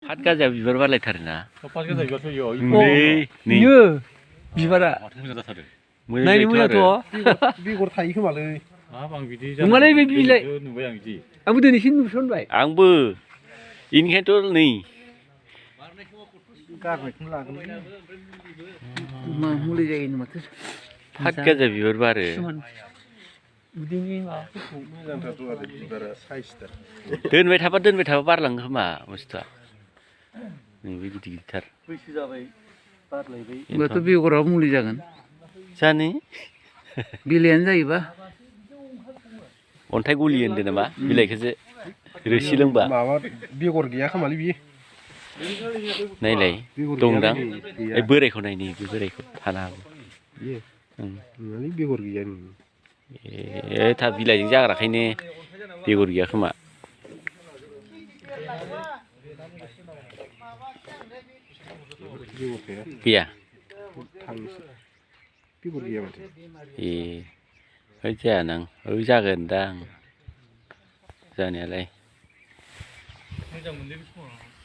फात गाजा बिबार बारलायथारोना फात गाजा बिबार फैयो बेयो बिबारा मोजां जाथारो नायनो मोजांथ' बेगर थायो खोमालै हाब आं बिदि नङालै बे बिलाइ नुबाय आं बिदि आंबो दिनैसिम नुसनबाय आंबो इनिखायनोथ' नै गारनायखौनो लागोन मा मुलि जायो माथो फात गाजा बिबार बारो उदैनि माबाफोरखौ मोजांथारथ' आरो बिबारा साइसथार दोनबाय थाबा बारलाङो खोमा बुस्थुआ नैबे गिदिर गिदिरथार बैसो जाबाय बारलायबाय होमबाथ' बेगराव मुलि जागोन जानो बिलाइयानो जायोबा अन्थाइ गलि होनदों नामा बिलाइखौसो रोसि लोंबा माबा बेगर गैया खोमालै बियो नायलाय दंदां ओइ बोरायखौ नायनि बे बोरायखौ थानो हागौ नङालै बेगर गैया ए था बिलाइजों जाग्राखायनो बेगर गैया खोमा गैया बेगर गैया माथो ए ओइ जायानां ओइ जागोनदां जानायालाय मोजां मोनलै बे समाव